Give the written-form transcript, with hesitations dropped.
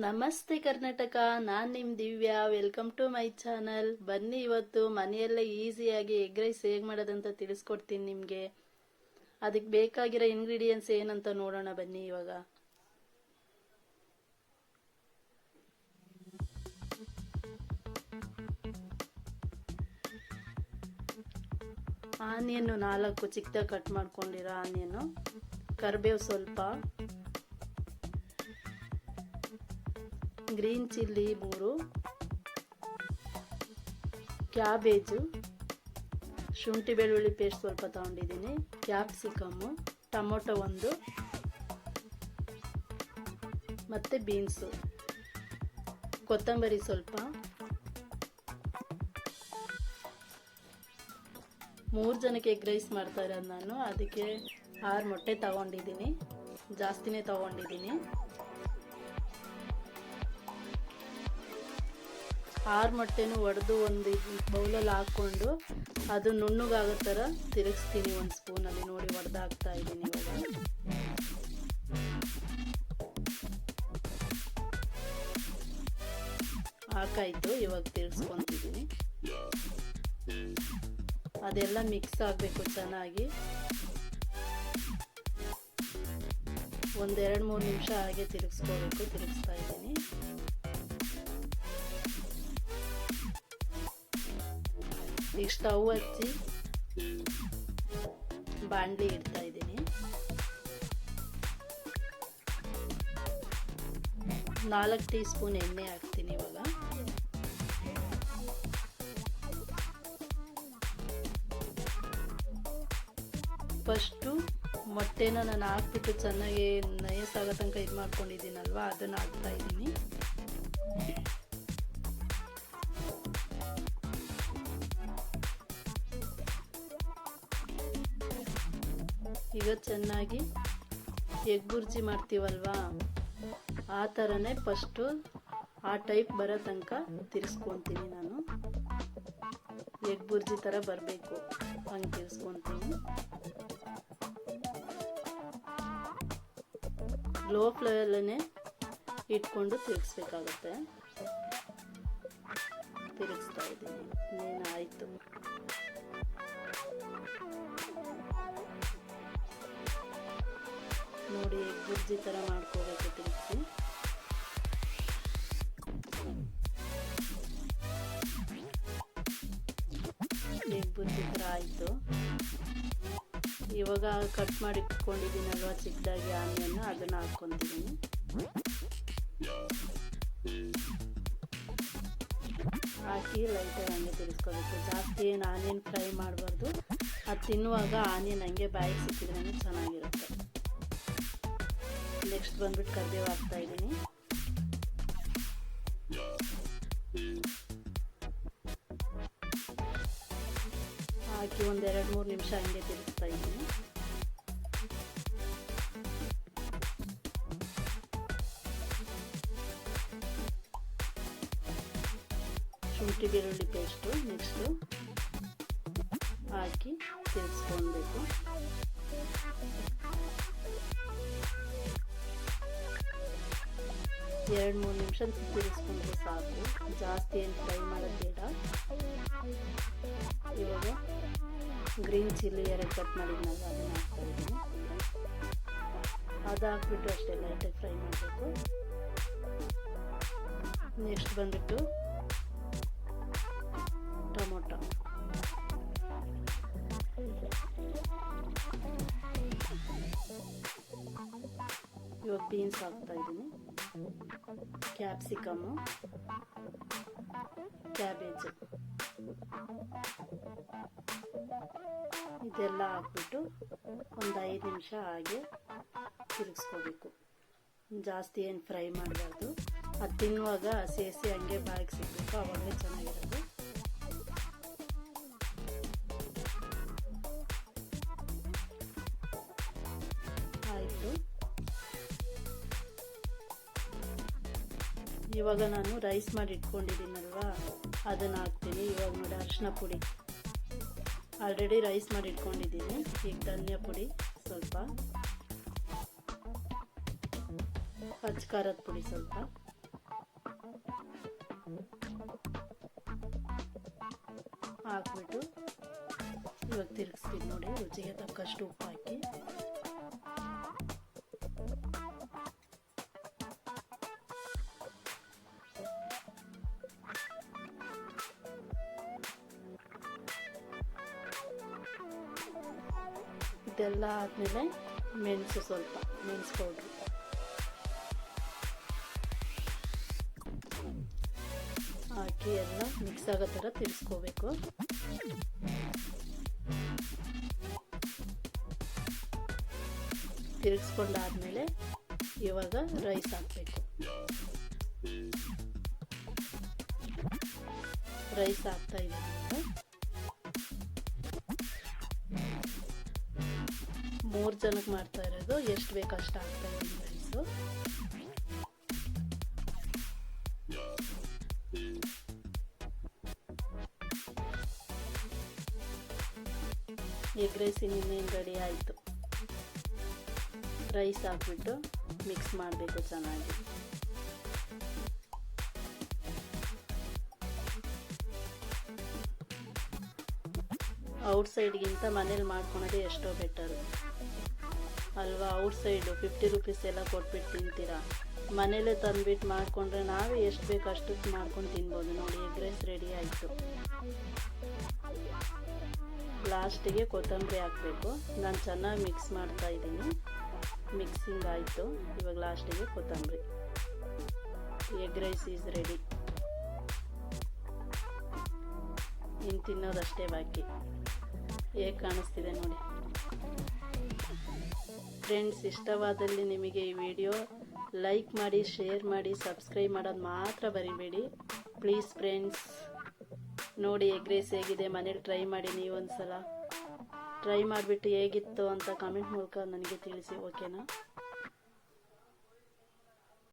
ನಮಸ್ತೆ ಕರ್ನಾಟಕ, ನಾನು ನಿಮ್ಮ Divya. Welcome to my channel. ಬನ್ನಿ, ಇವತ್ತು ಮನೆಯಲ್ಲೇ ಈಸಿಯಾಗಿ ಎಗ್ ರೈಸ್ ಹೇಗೆ ಮಾಡೋದಂತ ತಿಳಿಸ್ಕೊಡ್ತೀನಿ ನಿಮಗೆ. ಅದಕ್ಕೆ ಬೇಕಾಗಿರೋ ಇಂಗ್ರೀಡಿಯೆಂಟ್ಸ್ ಏನಂತ ನೋಡೋಣ ಬನ್ನಿ. ಇವಾಗ ಆನಿಯನ್ನು 4 ಚಿಕ್ಕದಾಗಿ ಕಟ್ ಮಾಡ್ಕೊಂಡಿರೋ ಆನಿಯನ್ನು, ಕರಿಬೇವು ಸ್ವಲ್ಪ, ಗ್ರೀನ್ ಚಿಲ್ಲಿ 3, ಕ್ಯಾಬೇಜು, ಶುಂಠಿ ಬೆಳ್ಳುಳ್ಳಿ ಪೇಸ್ಟ್ ಸ್ವಲ್ಪ ತಗೊಂಡಿದ್ದೀನಿ, ಕ್ಯಾಪ್ಸಿಕಮ್ಮು, ಟೊಮೊಟೊ 1 ಮತ್ತು ಬೀನ್ಸು, ಕೊತ್ತಂಬರಿ ಸ್ವಲ್ಪ, 3 ಜನಕ್ಕೆ ಎಗ್ ರೈಸ್ ಮಾಡ್ತಾ ಇರೋದು ನಾನು. ಅದಕ್ಕೆ 6 ಮೊಟ್ಟೆ ತಗೊಂಡಿದ್ದೀನಿ, ಜಾಸ್ತಿನೇ ತಗೊಂಡಿದ್ದೀನಿ. 6 ಮೊಟ್ಟೆನೂ ಒಡೆದು ಒಂದು ಬೌಲಲ್ಲಿ ಹಾಕ್ಕೊಂಡು ಅದು ನುಣ್ಣಗಾಗೋ ಥರ ತಿರುಗಿಸ್ತೀನಿ ಒಂದು ಸ್ಪೂನಲ್ಲಿ. ನೋಡಿ, ಒಡೆದು ಹಾಕ್ತಾ ಇದ್ದೀನಿ. ಇವಾಗ ಹಾಕಾಯ್ತು. ಇವಾಗ ತಿರುಗಿಸ್ಕೊತಿದ್ದೀನಿ. ಅದೆಲ್ಲ ಮಿಕ್ಸ್ ಆಗಬೇಕು ಚೆನ್ನಾಗಿ. ಒಂದು 2-3 ನಿಮಿಷ ಹಾಗೆ ತಿರುಗಿಸ್ಕೋಬೇಕು. ತಿರುಗಿಸ್ತಾ ಇದ್ದೀನಿ. ಈಗ ಸ್ಟವ್ ಹಚ್ಚಿ ಬಾಣಲಿ ಇಡ್ತಾ ಇದ್ದೀನಿ. 4 ಟೀ ಸ್ಪೂನ್ ಎಣ್ಣೆ ಹಾಕ್ತೀನಿ. ಇವಾಗ ಫಸ್ಟು ಮೊಟ್ಟೆನ ನಾನು ಹಾಕ್ಬಿಟ್ಟು ಚೆನ್ನಾಗಿ ನಯಸ್ಸಾಗೋ ತನಕ ಇದು ಮಾಡ್ಕೊಂಡಿದ್ದೀನಲ್ವ, ಅದನ್ನು ಹಾಕ್ತಾ ಇದ್ದೀನಿ. ಈಗ ಚೆನ್ನಾಗಿ ಎಗ್ ಬುರ್ಜಿ ಮಾಡ್ತೀವಲ್ವಾ, ಆ ಥರನೇ ಫಸ್ಟು ಆ ಟೈಪ್ ಬರೋ ತನಕ ತಿರ್ಸ್ಕೊತೀನಿ ನಾನು. ಎಗ್ ಬುರ್ಜಿ ಥರ ಬರಬೇಕು, ಹಂಗೆ ತಿರ್ಸ್ಕೊತೀನಿ. ಲೋ ಫ್ಲೇಮಲ್ಲೇ ಇಟ್ಕೊಂಡು ತಿರುಗಿಸ್ಬೇಕಾಗುತ್ತೆ. ತಿರುಗಿಸ್ತಾ ಇದ್ದೀನಿ. ಏನಾಯಿತು, ನೋಡಿ, ಎಗ್ ಬುರ್ಜಿ ಥರ ಮಾಡ್ಕೋಬೇಕು. ತಿರುಗಿಸಿ ಎಗ್ ಬುರ್ಜಿ ಥರ ಆಯಿತು. ಇವಾಗ ಕಟ್ ಮಾಡಿ ಇಟ್ಕೊಂಡಿದ್ದೀನಲ್ವ ಚಿಕ್ಕದಾಗಿ ಆನಿಯನ್ನು, ಅದನ್ನು ಹಾಕ್ಕೊತಿದ್ದೀನಿ. ಹಾಕಿ ಲೈಟಾಗಿ ಹಂಗೆ ತಿರ್ಸ್ಕೋಬೇಕು. ಜಾಸ್ತಿ ಏನು ಆನಿಯನ್ ಫ್ರೈ ಮಾಡಬಾರ್ದು. ಅದು ತಿನ್ನುವಾಗ ಆನಿಯನ್ ಹಂಗೆ ಬಾಯಿಗೆ ಸಿಕ್ಕಿದ್ರೇ ಚೆನ್ನಾಗಿರುತ್ತೆ. ನೆಕ್ಸ್ಟ್ ಬಂದ್ಬಿಟ್ಟು ಕರಿಬೇವು ಹಾಕ್ತಾ ಇದ್ದೀನಿ. ಹಾಕಿ ಒಂದು 2-3 ನಿಮಿಷ ಹಂಗೆ ತಿರುಗಿಸ್ತಾ ಇದ್ದೀನಿ. ಶುಂಠಿ ಬೆಳ್ಳುಳ್ಳಿ ಪೇಸ್ಟು ನೆಕ್ಸ್ಟು ಹಾಕಿ ತಿರುಗಿಸ್ಕೊಳ್ಬೇಕು. ಎರಡು 3 ನಿಮಿಷ ತಿರುಗಿಸ್ಕೊಂಡ್ರೆ ಸಾಕು. ಜಾಸ್ತಿ ಏನು ಫ್ರೈ ಮಾಡೋದು ಬೇಡ. ಇವಾಗ ಗ್ರೀನ್ ಚಿಲ್ಲಿ 2 ಕಟ್ ಮಾಡಿದ್ನಲ್ಲ, ಅದನ್ನು ಹಾಕ್ತಾಯಿದ್ದೀನಿ. ಅದು ಹಾಕ್ಬಿಟ್ಟು ಅಷ್ಟೇ ಲೈಟಾಗಿ ಫ್ರೈ ಮಾಡಬೇಕು. ನೆಕ್ಸ್ಟ್ ಬಂದ್ಬಿಟ್ಟು ಟೊಮೊಟೊ, ಇವಾಗ ಬೀನ್ಸ್ ಹಾಕ್ತಾಯಿದ್ದೀನಿ, ಕ್ಯಾಪ್ಸಿಕಮ್ಮು, ಕ್ಯಾಬೇಜು, ಇದೆಲ್ಲ ಹಾಕ್ಬಿಟ್ಟು ಒಂದು 5 ನಿಮಿಷ ಹಾಗೆ ತಿರುಗಿಸ್ಕೋಬೇಕು. ಜಾಸ್ತಿ ಏನು ಫ್ರೈ ಮಾಡಬಾರ್ದು. ಅದು ತಿನ್ನುವಾಗ ಹಸಿ ಹಂಗೆ ಬಾಯಿಗೆ ಸಿಗಬೇಕು, ಆವಾಗಲೇ ಚೆನ್ನಾಗಿರೋದು. ಆಯಿತು. ಇವಾಗ ನಾನು ರೈಸ್ ಮಾಡಿ ಇಟ್ಕೊಂಡಿದ್ದೀನಲ್ವ, ಅದನ್ನು ಹಾಕ್ತೀನಿ. ಇವಾಗ ನೋಡಿ, ಅರಿಶಿನ ಪುಡಿ ಆಲ್ರೆಡಿ ರೈಸ್ ಮಾಡಿ ಇಟ್ಕೊಂಡಿದ್ದೀನಿ. ಈಗ ಧನಿಯಾ ಪುಡಿ ಸ್ವಲ್ಪ, ಅಚ್ಚ ಖಾರದ ಪುಡಿ ಸ್ವಲ್ಪ, ಹಾಕ್ಬಿಟ್ಟು ಇವಾಗ ತಿರುಗಿಸ್ತೀನಿ ನೋಡಿ. ರುಚಿಗೆ ತಕ್ಕಷ್ಟು ಉಪ್ಪು ಹಾಕಿ ಇದೆಲ್ಲ ಆದಮೇಲೆ ಮೆಣಸು, ಸ್ವಲ್ಪ ಮೆಣಸು ಪೌಡ್ರು ಹಾಕಿ ಎಲ್ಲ ಮಿಕ್ಸ್ ಆಗೋ ಥರ ತಿರ್ಸ್ಕೋಬೇಕು. ತಿರುಗಿಸ್ಕೊಂಡಾದ್ಮೇಲೆ ಇವಾಗ ರೈಸ್ ಹಾಕಬೇಕು. ರೈಸ್ ಹಾಕ್ತಾ ಇದ್ದೀನಿ. 3 ಜನಕ್ಕೆ ಮಾಡ್ತಾ ಇರೋದು, ಎಷ್ಟು ಬೇಕು ಅಷ್ಟು ಹಾಕ್ತಾ ಇದ್ದೀನಿ ರೈಸು. ಎಗ್ ರೈಸ್ ಇನ್ನೇನು ರೆಡಿ ಆಯಿತು. ರೈಸ್ ಹಾಕ್ಬಿಟ್ಟು ಮಿಕ್ಸ್ ಮಾಡಬೇಕು ಚೆನ್ನಾಗಿ. ಔಟ್ಸೈಡ್ಗಿಂತ ಮನೇಲಿ ಮಾಡ್ಕೊಳೋದೇ ಎಷ್ಟೋ ಬೆಟರು ಅಲ್ವಾ. ಔಟ್ಸೈಡು 50 ರೂಪೀಸ್ ಎಲ್ಲ ಕೊಟ್ಬಿಟ್ಟು ತಿಂತೀರಾ, ಮನೇಲೇ ತಂದುಬಿಟ್ಟು ಮಾಡಿಕೊಂಡ್ರೆ ನಾವೇ ಎಷ್ಟು ಬೇಕು ಅಷ್ಟಕ್ಕೆ ಮಾಡ್ಕೊಂಡು ತಿನ್ಬೋದು. ನೋಡಿ ಎಗ್ ರೈಸ್ ರೆಡಿ ಆಯಿತು. ಲಾಸ್ಟಿಗೆ ಕೊತ್ತಂಬರಿ ಹಾಕಬೇಕು. ನಾನು ಚೆನ್ನಾಗಿ ಮಿಕ್ಸ್ ಮಾಡ್ತಾ ಇದ್ದೀನಿ. ಮಿಕ್ಸಿಂಗ್ ಆಯಿತು. ಇವಾಗ ಲಾಸ್ಟಿಗೆ ಕೊತ್ತಂಬರಿ. Egg rice is ready. ಇನ್ನು ತಿನ್ನೋದಷ್ಟೇ ಬಾಕಿ. ಹೇಗೆ ಕಾಣಿಸ್ತಿದೆ ನೋಡಿ ಫ್ರೆಂಡ್ಸ್. ಇಷ್ಟವಾದಲ್ಲಿ ನಿಮಗೆ ಈ ವಿಡಿಯೋ ಲೈಕ್ ಮಾಡಿ, ಶೇರ್ ಮಾಡಿ, ಸಬ್ಸ್ಕ್ರೈಬ್ ಮಾಡೋದು ಮಾತ್ರ ಬರಿಬೇಡಿ ಪ್ಲೀಸ್ ಫ್ರೆಂಡ್ಸ್. ನೋಡಿ ಎಗ್ ರೈಸ್ ಹೇಗಿದೆ, ಮನೇಲಿ ಟ್ರೈ ಮಾಡಿ. ನೀವೊಂದ್ಸಲ ಟ್ರೈ ಮಾಡಿಬಿಟ್ಟು ಹೇಗಿತ್ತು ಅಂತ ಕಮೆಂಟ್ ಮೂಲಕ ನನಗೆ ತಿಳಿಸಿ, ಓಕೆನಾ.